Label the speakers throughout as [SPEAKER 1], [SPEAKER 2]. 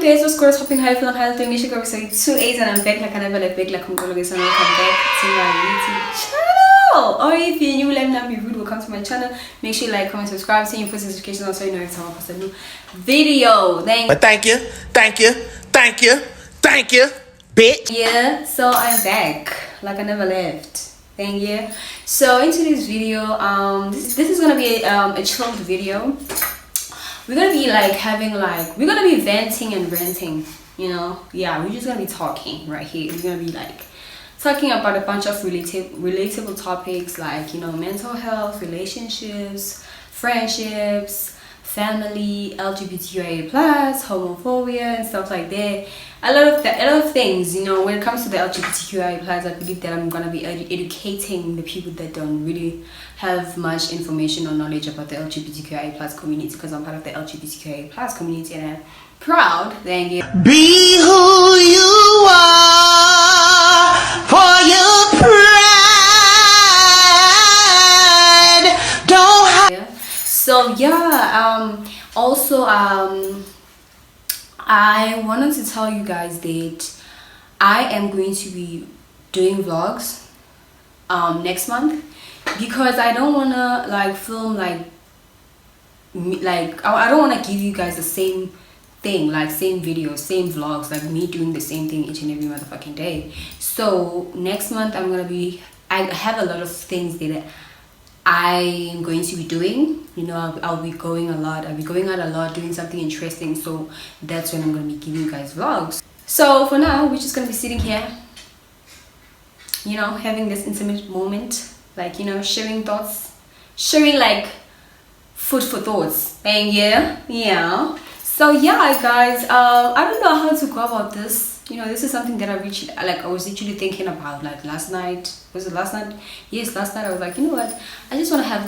[SPEAKER 1] guys, what's going on? Hi, feeling healthy. I'm Nishika. So 2 8 and I'm back like I never like big like I'm gonna get some welcome back to my YouTube channel. Or if you're new, let me know if you're welcome to my channel. Make sure you like, comment, subscribe, send your post notifications so you know every time I post a new video.
[SPEAKER 2] Thank you, bitch.
[SPEAKER 1] Yeah, so I'm back like I never left. Thank you. So into this video, this is gonna be a chilled video. We're gonna be like we're gonna be venting and ranting, you know. Yeah, we're just gonna be talking right here. We're gonna be like talking about a bunch of relatable topics like, you know, mental health, relationships, friendships, family, LGBTQIA+, homophobia and stuff like that. A lot of things, you know. When it comes to the LGBTQIA+, I believe that I'm gonna be educating the people that don't really have much information or knowledge about the LGBTQIA+ community, because I'm part of the LGBTQIA+ community and I'm proud. Thank you.
[SPEAKER 2] Be who you are for your pride. Don't hide.
[SPEAKER 1] So yeah, also I wanted to tell you guys that I am going to be doing vlogs next month, because I don't want to like film I don't want to give you guys the same thing, like same videos, same vlogs, like me doing the same thing each and every motherfucking day. So next month I have a lot of things that I'm going to be doing, you know. I'll be going out a lot, doing something interesting. So that's when I'm going to be giving you guys vlogs. So for now, we're just going to be sitting here, you know, having this intimate moment, like, you know, sharing thoughts, sharing like food for thoughts. And yeah. So yeah, guys, I don't know how to go about this. You know, this is something that I was literally thinking about like last night. Was it last night? Yes, last night I was like, you know what, I just want to have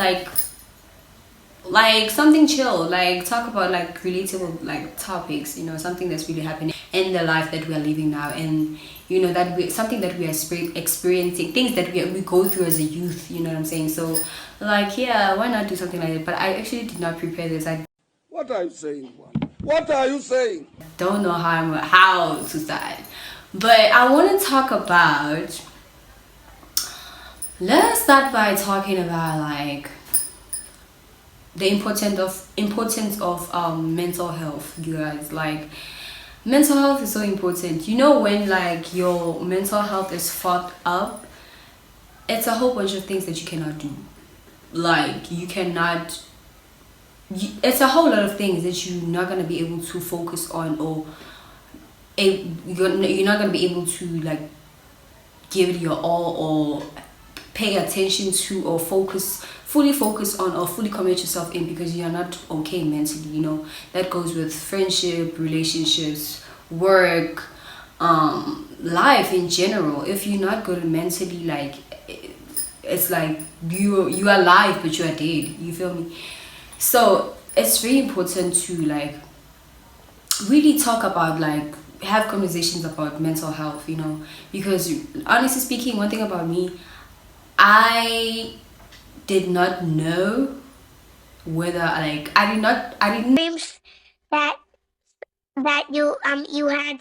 [SPEAKER 1] like something chill, like talk about like relatable like topics, you know, something that's really happening in the life that we are living now, and you know, something that we are experiencing, things that we go through as a youth, you know what I'm saying? So like, yeah, why not do something like that? But I actually did not prepare this.
[SPEAKER 3] What are you saying? What are you saying?
[SPEAKER 1] Don't know how to start, but I want to talk about, let's start by talking about like the importance of mental health, you guys. Like, mental health is so important. You know, when like your mental health is fucked up, it's a whole bunch of things that you cannot do. Like, it's a whole lot of things that you're not going to be able to focus on, or you're not going to be able to like give it your all, or pay attention to, or fully focus on, or fully commit yourself in, because you're not okay mentally, you know. That goes with friendship, relationships, work, life in general. If you're not good mentally, like, it's like you are alive but you are dead, you feel me? So it's very important to like really talk about, like, have conversations about mental health, you know, because honestly speaking, one thing about me, I did not know whether like I didn't
[SPEAKER 4] dreams that you had.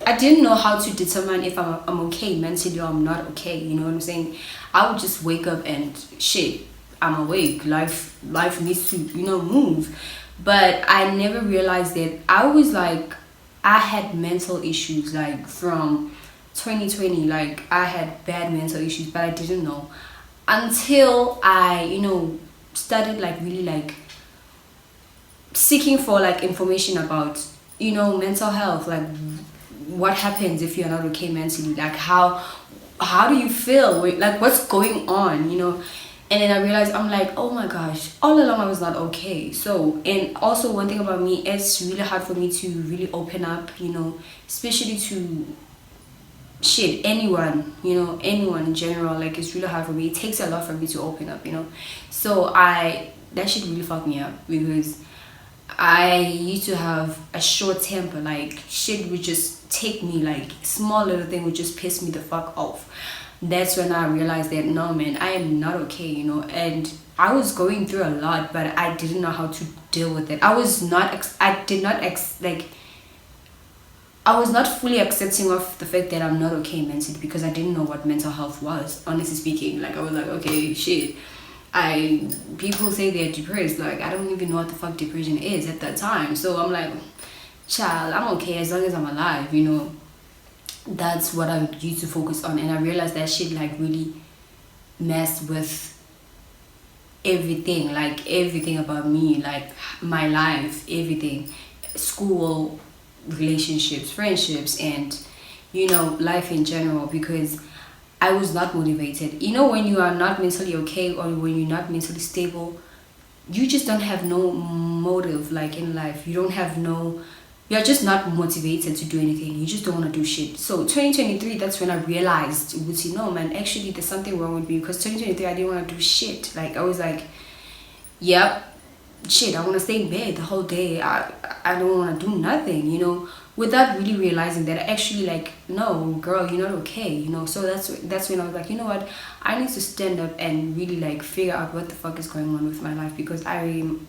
[SPEAKER 1] I didn't know how to determine if I'm okay mentally or I'm not okay, you know what I'm saying? I would just wake up and shit, I'm awake, life needs to, you know, move. But I never realized that I had mental issues like from 2020. Like, I had bad mental issues, but I didn't know until I, you know, started like really like seeking for like information about, you know, mental health. Like, what happens if you're not okay mentally? Like, how do you feel? Like, what's going on, you know? And then I realized, I'm like, oh my gosh, all along I was not okay. So, and also one thing about me, it's really hard for me to really open up, you know, especially to anyone, you know, anyone in general. Like, it's really hard for me. It takes a lot for me to open up, you know. So that shit really fucked me up, because I used to have a short temper. Like, shit would just take me, like small little thing would just piss me the fuck off. That's when I realized that, no man, I am not okay, you know. And I was going through a lot, but I didn't know how to deal with it. I did not I was not fully accepting of the fact that I'm not okay mentally, because I didn't know what mental health was, honestly speaking. Like, I was like, okay, shit. People say they're depressed. Like, I don't even know what the fuck depression is at that time. So I'm like, child, I'm okay as long as I'm alive, you know. That's what I used to focus on. And I realized that shit like really messed with everything, like everything about me, like my life, everything, school, relationships, friendships, and you know, life in general, because I was not motivated. You know, when you are not mentally okay, or when you're not mentally stable, you just don't have no motive, like in life. You don't have no, you're just not motivated to do anything. You just don't want to do shit. So 2023, that's when I realized, you know, man, actually there's something wrong with me, because 2023 I didn't want to do shit. Like, I was like, yep, shit, I want to stay in bed the whole day. I don't want to do nothing, you know, without really realizing that actually, like, no, girl, you're not okay, you know. So that's when I was like, you know what, I need to stand up and really like figure out what the fuck is going on with my life, because I'm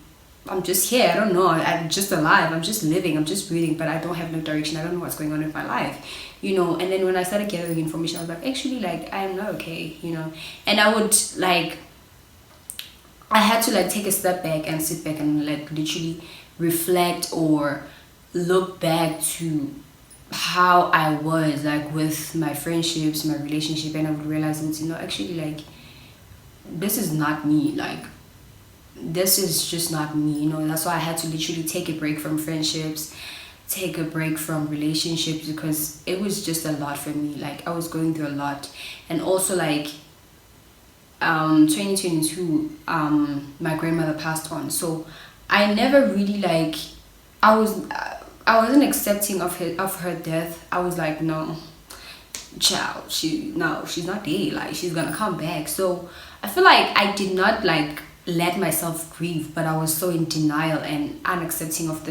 [SPEAKER 1] just here. I don't know. I'm just alive. I'm just living. I'm just breathing, but I don't have no direction. I don't know what's going on in my life, you know. And then when I started gathering information, I was like, actually, like, I am not okay, you know. And I would like, I had to like take a step back and sit back and like literally reflect or look back to how I was like with my friendships, my relationship, and I would realize that, you know, actually, like, this is not me. Like, this is just not me, you know. That's why I had to literally take a break from friendships, take a break from relationships, because it was just a lot for me. Like, I was going through a lot. And also like 2022, my grandmother passed on, so I never really like, I wasn't accepting of her death. I was like, no, child, she's not dead, like, she's gonna come back. So I feel like I did not like let myself grieve, but I was so in denial and unaccepting of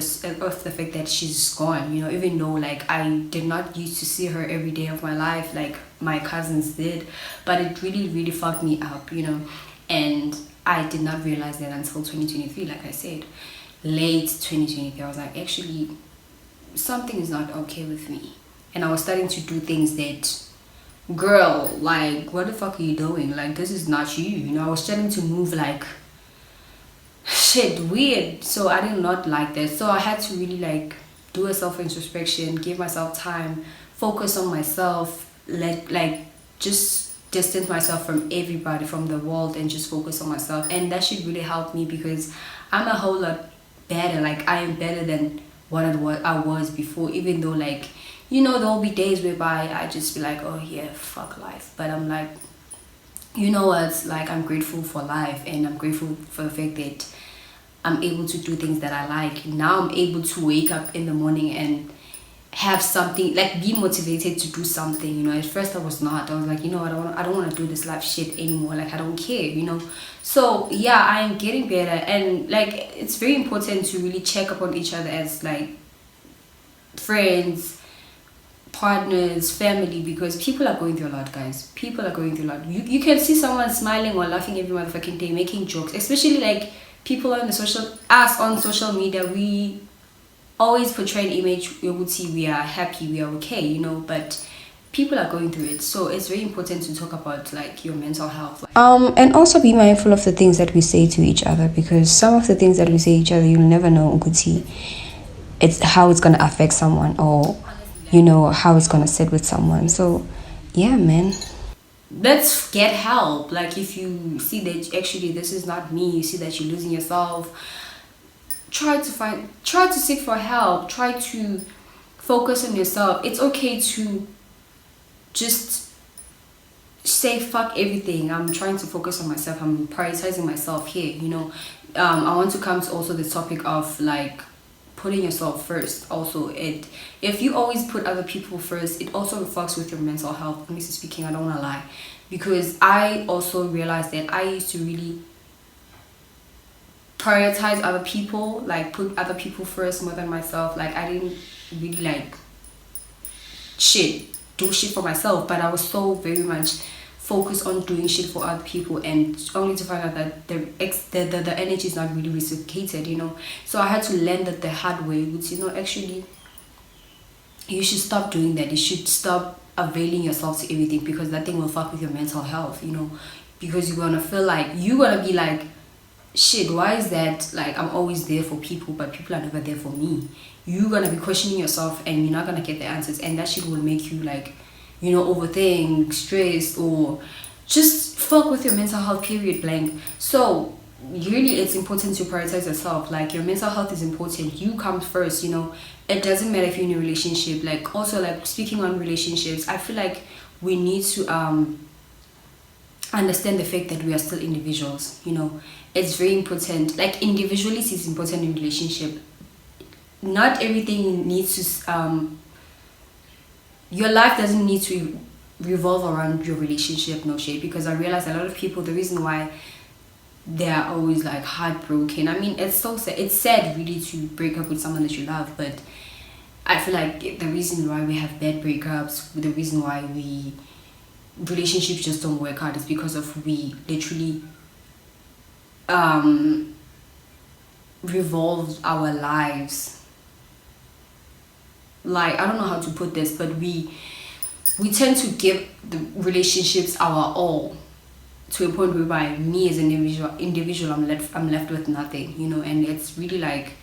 [SPEAKER 1] the fact that she's gone, you know. Even though like I did not used to see her every day of my life like my cousins did, but it really fucked me up, you know. And I did not realize that until 2023. Like I said, late 2023, I was like, actually something is not okay with me. And I was starting to do things that, girl, like, what the fuck are you doing? Like, this is not you, you know. I was starting to move like shit weird. So I did not like that. So I had to really like do a self-introspection, give myself time, focus on myself, just distance myself from everybody, from the world, and just focus on myself. And that should really help me, because I'm a whole lot better. Like, I am better than what I was before. Even though, like, you know, there'll be days whereby I just be like, oh yeah, fuck life. But I'm like, you know what, like, I'm grateful for life, and I'm grateful for the fact that I'm able to do things that I like. Now I'm able to wake up in the morning and have something, like, be motivated to do something, you know. At first I was not. I was like, you know, I don't want to do this life shit anymore. Like, I don't care, you know. So yeah, I am getting better. And like, it's very important to really check up on each other as like friends, partners, family, because people are going through a lot, guys. People are going through a lot. You can see someone smiling or laughing every motherfucking day, making jokes, especially like people on on social media. We always portray an image, we would see we are happy, we are okay, you know, but people are going through it. So it's very important to talk about like your mental health, and also be mindful of the things that we say to each other, because some of the things that we say to each other, you'll never know, Uguti, it's how it's gonna affect someone, or you know, how it's gonna sit with someone. So yeah, man, let's get help. Like, if you see that actually this is not me, you see that you're losing yourself, try to seek for help. Try to focus on yourself. It's okay to just say fuck everything. I'm trying to focus on myself. I'm prioritizing myself here, you know. I want to come to also the topic of like putting yourself first. Also, if you always put other people first, it also reflects with your mental health. Honestly speaking, I don't want to lie, because I also realized that I used to really prioritize other people, like put other people first more than myself. Like, I didn't really like do shit for myself, but I was so very much focused on doing shit for other people, and only to find out that the energy is not really reciprocated, you know. So I had to learn that the hard way, which, you know, actually you should stop doing that. You should stop availing yourself to everything, because that thing will fuck with your mental health, you know, because you're gonna feel like, you're gonna be like, shit, why is that, like, I'm always there for people but people are never there for me. You're gonna be questioning yourself and you're not gonna get the answers, and that shit will make you, like, you know, overthink, stressed, or just fuck with your mental health, period, blank. So really, it's important to prioritize yourself. Like, your mental health is important. You come first, you know. It doesn't matter if you're in a relationship. Like, also, like, speaking on relationships, I feel like we need to understand the fact that we are still individuals, you know. It's very important. Like, individuality is important in relationship. Not everything needs to your life doesn't need to revolve around your relationship, no shade, because I realize a lot of people, the reason why they're always like heartbroken, I mean, it's so sad. It's sad really to break up with someone that you love, but I feel like the reason why we have bad breakups, the reason why relationships just don't work out, is because of we literally revolve our lives, like, I don't know how to put this, but we tend to give the relationships our all, to a point whereby me as an individual I'm left with nothing, you know. And it's really like,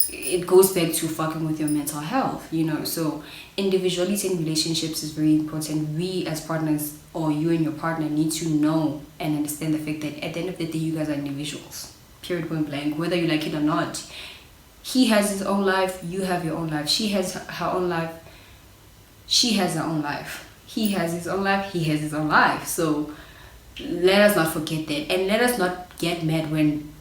[SPEAKER 1] it goes back to fucking with your mental health, you know. So individuality in relationships is very important. We as partners, or you and your partner, need to know and understand the fact that at the end of the day, you guys are individuals, period, point blank, whether you like it or not. He has his own life, you have your own life. She has her own life, she has her own life. He has his own life, he has his own life. So let us not forget that, and let us not get mad when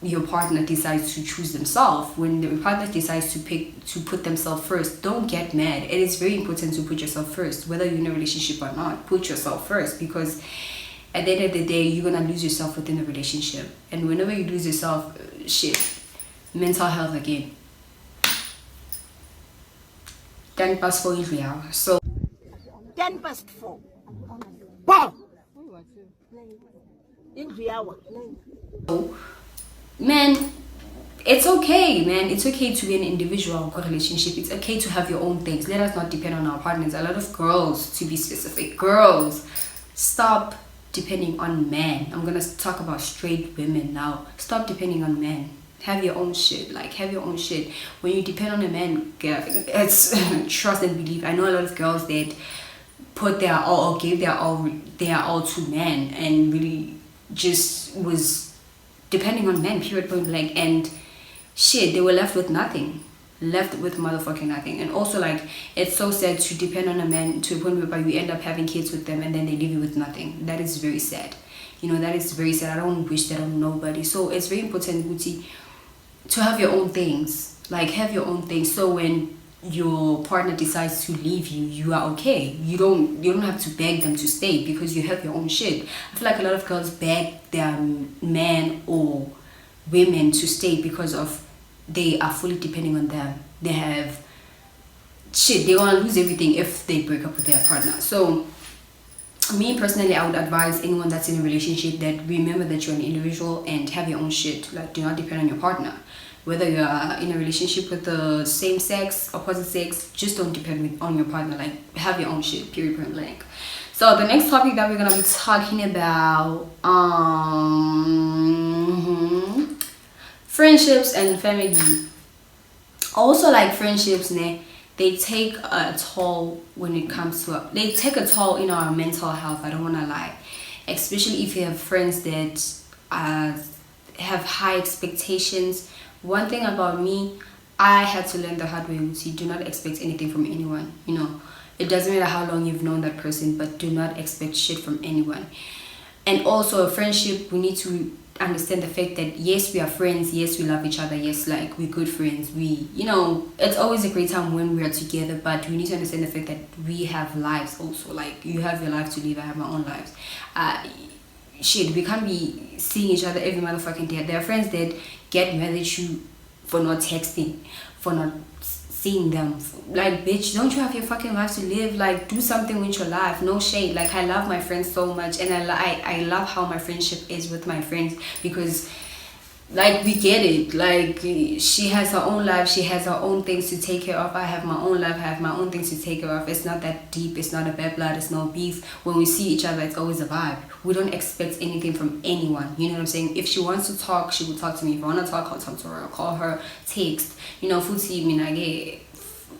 [SPEAKER 1] your partner decides to choose themselves. When the partner decides to put themselves first, don't get mad. It is very important to put yourself first, whether you're in a relationship or not. Put yourself first, because at the end of the day, you're gonna lose yourself within a relationship, and whenever you lose yourself, shit, mental health again. 10 past 4 here. So
[SPEAKER 5] 10 past 4. Wow! In the hour.
[SPEAKER 1] man, it's okay, man. It's okay to be an individual relationship. It's okay to have your own things. Let us not depend on our partners. A lot of girls, to be specific, girls, stop depending on men. I'm gonna talk about straight women now. Stop depending on men. Have your own shit. Like, have your own shit. When you depend on a man, it's trust and believe. I know a lot of girls that put their all, or gave their all to men, and really just was depending on men, period, point blank, and shit, they were left with nothing. Left with motherfucking nothing. And also, like, it's so sad to depend on a man to a point whereby you end up having kids with them and then they leave you with nothing. That is very sad. You know, that is very sad. I don't wish that on nobody. So it's very important, Gucci, to have your own things. Like, have your own things, so when your partner decides to leave you, you are okay. You don't have to beg them to stay, because you have your own shit. I feel like a lot of girls beg their man or women to stay because of they are fully depending on them. They have shit, they want to lose everything if they break up with their partner. So me personally, I would advise anyone that's in a relationship that remember that you're an individual and have your own shit. Like, do not depend on your partner. Whether you are in a relationship with the same sex, opposite sex, just don't depend on your partner. Like, have your own shit, period, point blank. So the next topic that we're gonna be talking about, friendships and family. Also, like, friendships, they take a toll when it comes to they take a toll in our mental health. I don't want to lie, especially if you have friends that have high expectations. One thing about me, I had to learn the hard way, which you do not expect anything from anyone. You know, it doesn't matter how long you've known that person, but do not expect shit from anyone. And also, a friendship, we need to understand the fact that yes, we are friends, yes, we love each other, yes, like, we're good friends, we, you know, it's always a great time when we are together, but we need to understand the fact that we have lives also. Like, you have your life to live, I have my own lives. Shit, we can't be seeing each other every motherfucking day. There are friends that get mad at you for not texting, for not seeing them. Like, bitch, don't you have your fucking life to live? Like, do something with your life. No shade. Like, I love my friends so much, and I love how my friendship is with my friends, because like we get it. Like she has her own life, she has her own things to take care of. I have my own life, I have my own things to take care of. It's not that deep, it's not a bad blood, it's no beef. When we see each other, it's always a vibe. We don't expect anything from anyone, you know what I'm saying? If she wants to talk, she will talk to me. If I want to talk, I'll talk to her, I'll call her, text, you know. Futhi, I mean, I get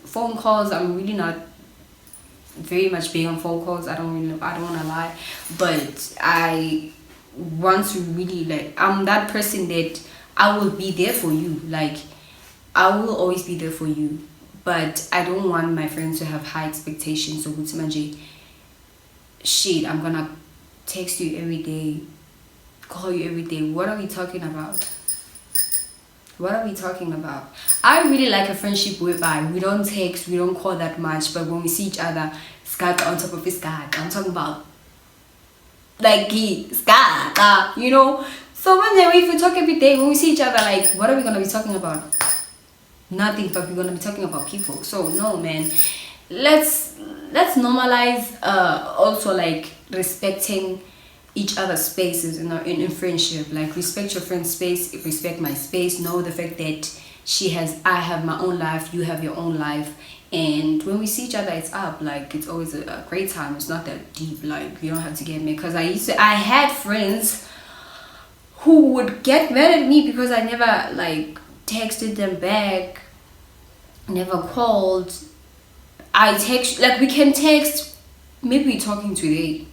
[SPEAKER 1] phone calls. I'm really not very much big on phone calls. I don't want to lie, but I want to really, like, I'm that person that I will be there for you. Like, I will always be there for you, but I don't want my friends to have high expectations. So shit, I'm gonna text you every day, call you every day. What are we talking about? What are we talking about? I really like a friendship whereby we don't text, we don't call that much, but when we see each other, Skype on top of his Skype. I'm talking about like Skype, you know. So if we talk every day, when we see each other, like, what are we gonna be talking about? Nothing, but we're gonna be talking about people. So no, man, let's normalize also like respecting each other's spaces in friendship. Like, respect your friend's space, respect my space. Know the fact that I have my own life, you have your own life, and when we see each other, it's up. Like, it's always a great time. It's not that deep. Like, you don't have to get mad, because I had friends who would get mad at me because I never like texted them back, never called. I text, like, we can text, maybe we're talking today,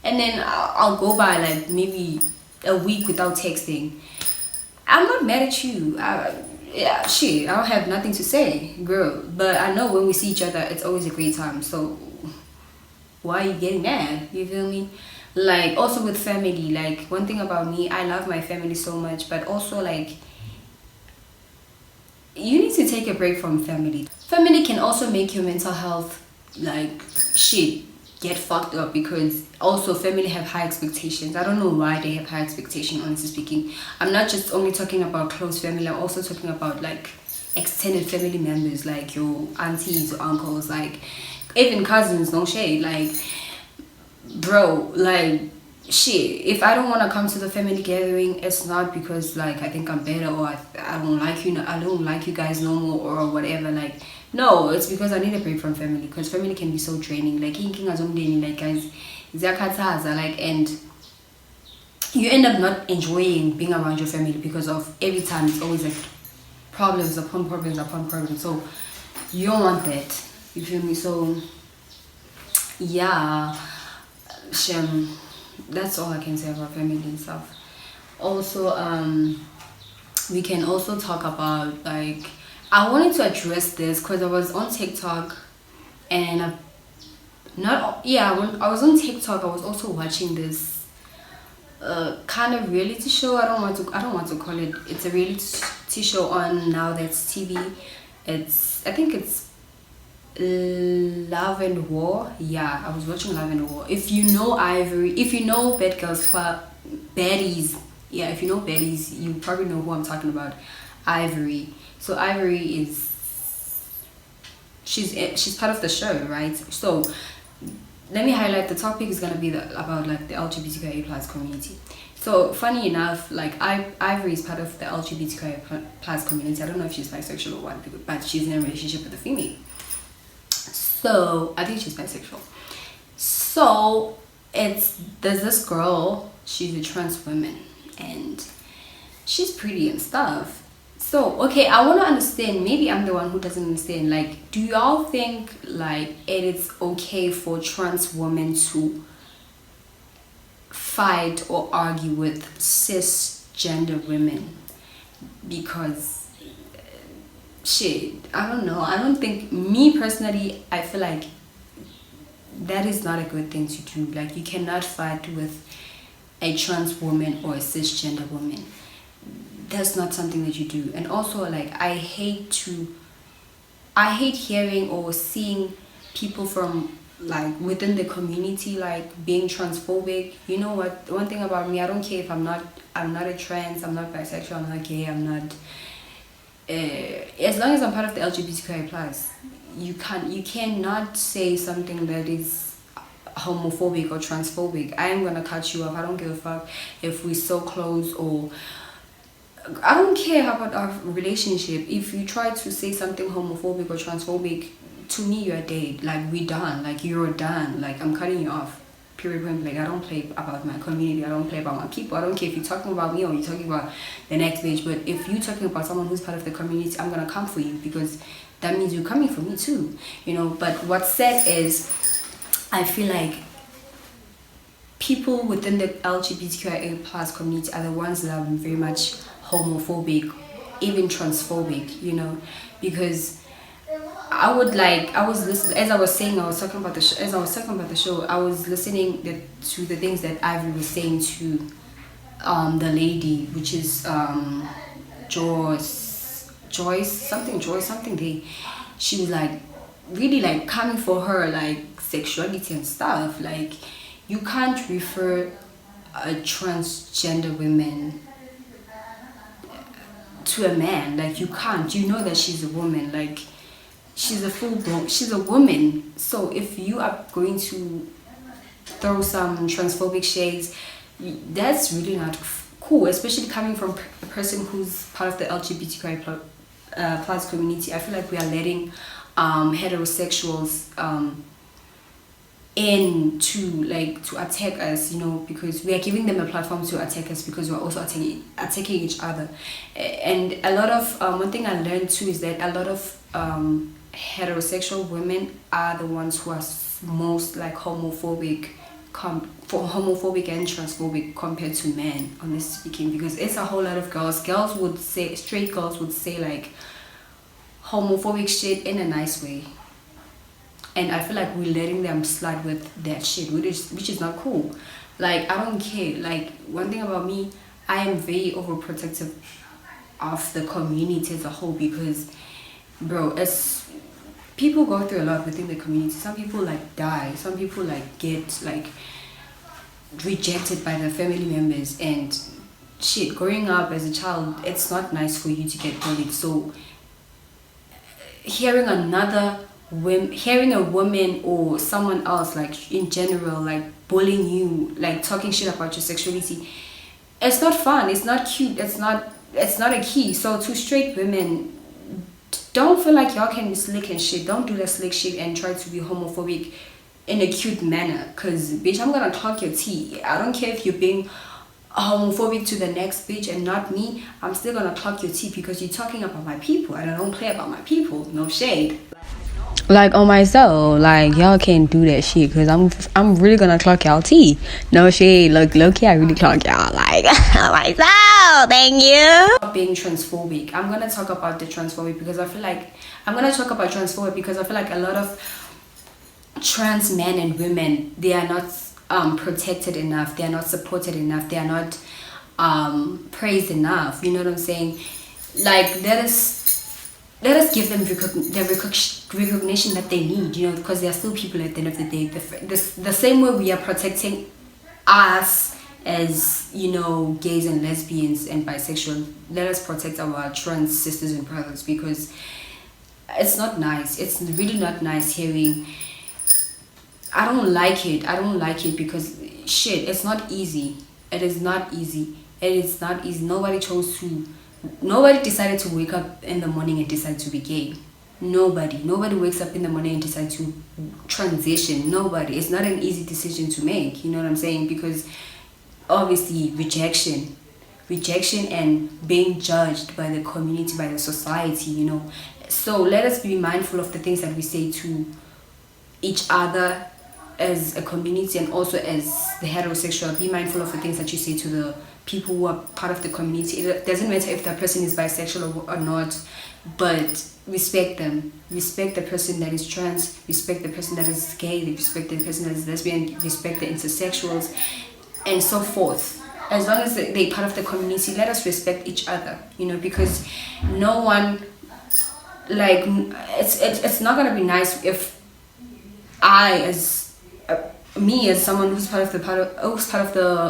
[SPEAKER 1] and then I'll go by like maybe a week without texting. I'm not mad at you. Yeah, shit, I don't have nothing to say, girl. But I know when we see each other, it's always a great time. So why are you getting mad? You feel me? Like, also with family, like, one thing about me, I love my family so much, but also, like, you need to take a break from family. Family can also make your mental health, like, shit, get fucked up, because also family have high expectations. I don't know why they have high expectations, honestly speaking. I'm not just only talking about close family, I'm also talking about like extended family members, like your aunties or uncles, like even cousins. No shade, like, bro, like, shit, if I don't want to come to the family gathering, it's not because like I think I'm better, or I don't like you, I don't like you guys no more, or whatever. Like, no, it's because I need a break from family, because family can be so draining. Like, like, guys, like, and you end up not enjoying being around your family because of every time it's always like problems upon problems upon problems. So you don't want that, you feel me? So yeah, that's all I can say about family and stuff. Also, we can also talk about, like, I wanted to address this because I was on TikTok, and I was on TikTok. I was also watching this kind of reality show. I don't want to call it. It's a reality show on Now That's TV. I think it's Love and War. Yeah, I was watching Love and War. If you know Ivory, if you know Bad Girls Baddies, yeah, if you know Baddies, you probably know who I'm talking about. Ivory. So Ivory is, she's part of the show, right? So let me highlight, the topic is gonna be about like the LGBTQIA plus community. So funny enough, like, Ivory is part of the LGBTQIA plus community. I don't know if she's bisexual or what, but she's in a relationship with a female. So I think she's bisexual. So there's this girl, she's a trans woman, and she's pretty and stuff. So, okay, I want to understand, maybe I'm the one who doesn't understand, like, do y'all think, like, it's okay for trans women to fight or argue with cisgender women? Because, shit, I don't know. I don't think, me personally, I feel like that is not a good thing to do. Like, you cannot fight with a trans woman or a cisgender woman. That's not something that you do. And also, like, I hate hearing or seeing people from, like, within the community, like, being transphobic. You know what, one thing about me, I don't care if I'm not a trans, I'm not bisexual, I'm not gay, I'm not as long as I'm part of the LGBTQI plus, you cannot say something that is homophobic or transphobic. I am gonna cut you off. I don't give a fuck if we're so close, or I don't care about our relationship. If you try to say something homophobic or transphobic, to me you're dead. Like, we're done. Like, you're done. Like, I'm cutting you off. Period. Point blank. I don't play about my community. I don't play about my people. I don't care if you're talking about me or you're talking about the next page. But if you're talking about someone who's part of the community, I'm gonna come for you, because that means you're coming for me too. You know. But what's said is, I feel like people within the LGBTQIA plus community are the ones that are very much homophobic, even transphobic, you know, because I was listening, as I was saying, I was talking about the show, I was listening to the things that Ivy was saying to the lady, which is Joyce something day. She was like really like coming for her like sexuality and stuff. Like, you can't refer a transgender woman to a man. Like, you can't. You know that she's a woman. Like, she's a woman. So if you are going to throw some transphobic shades, that's really not cool, especially coming from a person who's part of the LGBTQI plus community. I feel like we are letting heterosexuals in to attack us, you know, because we are giving them a platform to attack us, because we're also attacking each other. And a lot of one thing I learned too is that a lot of heterosexual women are the ones who are most like homophobic and transphobic compared to men, honestly speaking, because it's a whole lot of straight girls would say like homophobic shit in a nice way. And I feel like we're letting them slide with that shit, which is not cool. Like, I don't care. Like, one thing about me, I am very overprotective of the community as a whole, because, bro, as people go through a lot within the community. Some people like die. Some people like get like rejected by their family members and shit. Growing up as a child, it's not nice for you to get bullied. So hearing a woman or someone else, like in general, like bullying you, like talking shit about your sexuality, it's not fun, it's not cute, it's not a key. So to straight women, don't feel like y'all can be slick and shit. Don't do the slick shit and try to be homophobic in a cute manner, because bitch, I'm gonna talk your tea. I don't care if you're being homophobic to the next bitch and not me. I'm still gonna talk your tea because you're talking about my people, and I don't play about my people. No shade. Like, on myself, like, y'all can't do that shit, because I'm really gonna clock y'all tea. No shade. Look, low-key, I really clock y'all. Like, on myself, thank you. Being transphobic, I'm gonna talk about the transphobic because I feel like a lot of trans men and women, they are not protected enough, they are not supported enough, they are not praised enough. You know what I'm saying? Like, let us give them the recognition that they need, you know, because they are still people at the end of the day. The same way we are protecting us as, you know, gays and lesbians and bisexual, let us protect our trans sisters and brothers, because it's not nice. It's really not nice hearing. I don't like it because shit, it's not easy. It is not easy. Nobody decided to wake up in the morning and decide to be gay. Nobody wakes up in the morning and decide to transition. Nobody. It's not an easy decision to make, you know what I'm saying? Because obviously rejection and being judged by the community, by the society, you know. So let us be mindful of the things that we say to each other as a community, and also as the heterosexual. Be mindful of the things that you say to the people who are part of the community. It doesn't matter if that person is bisexual or not, but respect them. Respect the person that is trans, respect the person that is gay, respect the person that is lesbian, respect the intersexuals, and so forth. As long as they're part of the community, let us respect each other, you know, because no one, like, it's not gonna be nice if me as someone who's part of the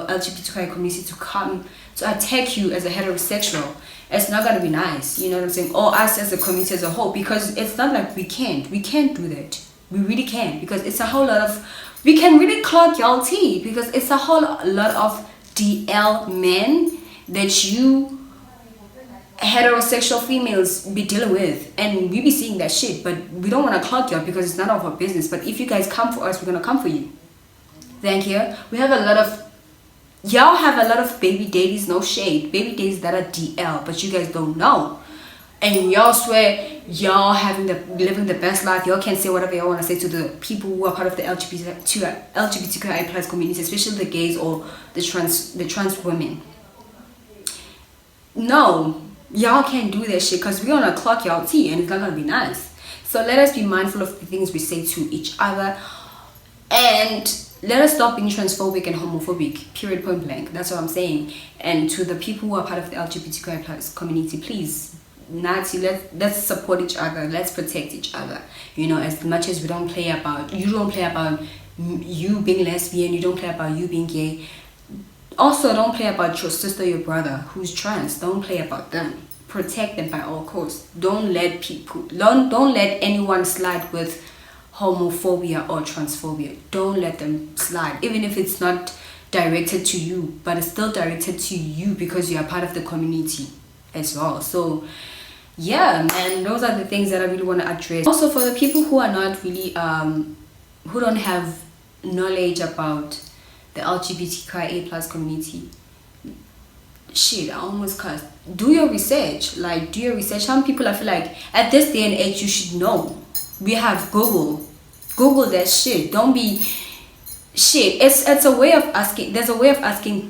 [SPEAKER 1] LGBTQI community to come to attack you as a heterosexual. It's not gonna be nice, you know what I'm saying? Or us as a community as a whole, because it's not like we can't do that. We really can't, because it's a whole lot of, we can really clog y'all tea, because it's a whole lot of DL men that you heterosexual females be dealing with, and we be seeing that shit, but we don't want to clock y'all because it's none of our business. But if you guys come for us, we're gonna come for you. Thank you. We have a lot of y'all have a lot of baby daddies, no shade, baby daddies that are DL, but you guys don't know, and y'all swear y'all living the best life. Y'all can say whatever y'all want to say to the people who are part of the LGBTQI plus community, especially the gays or the trans women. No, y'all can't do that shit because we're gonna clock y'all tea and it's not gonna be nice. So let us be mindful of the things we say to each other, and let us stop being transphobic and homophobic, period, point blank. That's what I'm saying. And to the people who are part of the LGBTQI plus community, please, Nazi, let's support each other, let's protect each other. You know, as much as we don't play about, you don't play about you being lesbian, you don't play about you being gay. Also, don't play about your sister, your brother who's trans. Don't play about them. Protect them by all costs. Don't let anyone slide with homophobia or transphobia. Don't let them slide, even if it's not directed to you, but it's still directed to you because you are part of the community as well. So yeah, man, those are the things that I really want to address. Also, for the people who are not really who don't have knowledge about the LGBTQIA plus community, shit, I almost cussed. Do your research. Like, do your research. Some people, I feel like at this day and age you should know. We have Google that shit. Don't be shit. It's a way of asking. There's a way of asking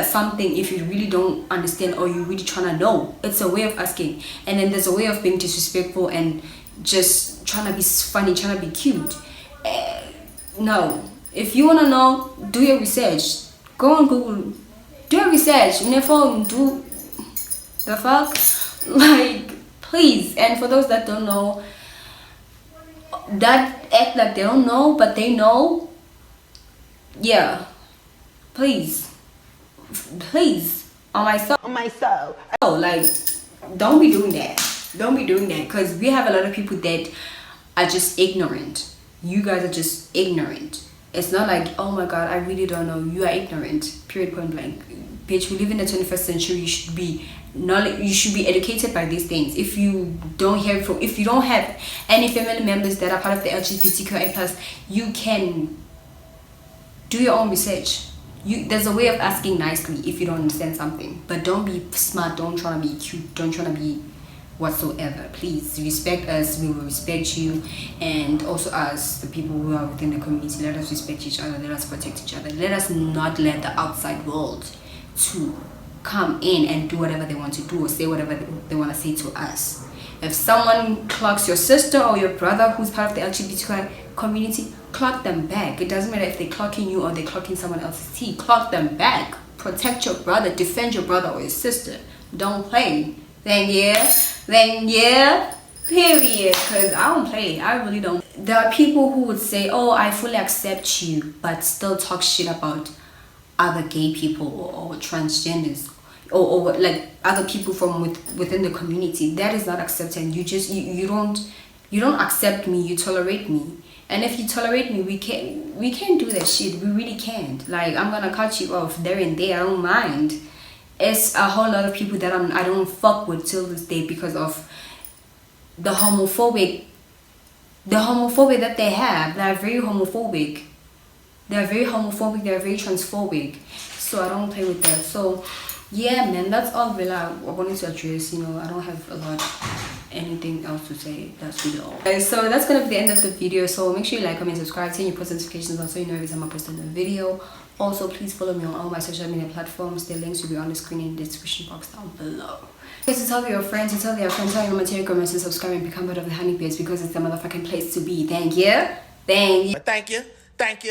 [SPEAKER 1] something if you really don't understand or you really trying to know. It's a way of asking. And then there's a way of being disrespectful and just trying to be funny, trying to be cute. No, if you want to know, do your research. Go on Google, do your research. Never do the fuck, like, please. And for those that don't know, that act like they don't know but they know, yeah, please on my soul, oh, like, don't be doing that because we have a lot of people that are just ignorant. You guys are just ignorant. It's not like, oh my god, I really don't know. You are ignorant, period, point blank. Bitch, we live in the 21st century. You should be educated by these things. If you don't have any family members that are part of the LGBTQI plus, you can do your own research. There's a way of asking nicely if you don't understand something, but don't be smart, don't try to be cute, don't try to be whatsoever. Please respect us, we will respect you, and also us, the people who are within the community. Let us respect each other, let us protect each other. Let us not let the outside world to come in and do whatever they want to do or say whatever they want to say to us. If someone clocks your sister or your brother who's part of the LGBTQI community, clock them back. It doesn't matter if they're clocking you or they're clocking someone else's tea. Clock them back. Protect your brother, defend your brother or your sister. Don't play. Then yeah, period. Because I don't play. I really don't. There are people who would say, oh, I fully accept you, but still talk shit about other gay people or transgenders or like other people from within the community. That is not accepting. You don't accept me, you tolerate me. And if you tolerate me, we can't do that shit. We really can't. Like, I'm gonna cut you off there and there. I don't mind. It's a whole lot of people that I don't fuck with till this day because of the homophobic that they have. They're very homophobic. They're very transphobic. So I don't play with that. So yeah, man, that's all really I wanted to address. You know, I don't have anything else to say. That's really all. Okay, so that's gonna be the end of the video. So make sure you like, comment, subscribe, turn your post notifications on so you know every time I post a new video. Also, please follow me on all my social media platforms. The links will be on the screen in the description box down below. So tell your friends, tell your material comments, and subscribe and become part of the honeybees because it's the motherfucking place to be. Thank you.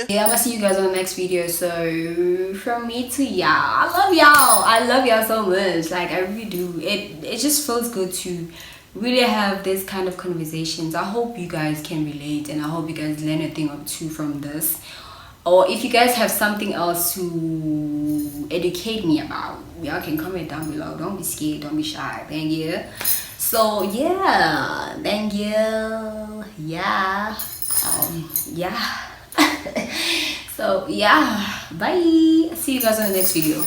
[SPEAKER 1] Yeah, I'm gonna see you guys on the next video. So from me to y'all, I love y'all so much. Like, I really do. It just feels good to really have this kind of conversations. I hope you guys can relate, and I hope you guys learn a thing or two from this. Or if you guys have something else to educate me about, y'all can comment down below. Don't be scared, don't be shy. Thank you. So yeah, thank you. Yeah, yeah. So yeah, bye. See you guys on the next video.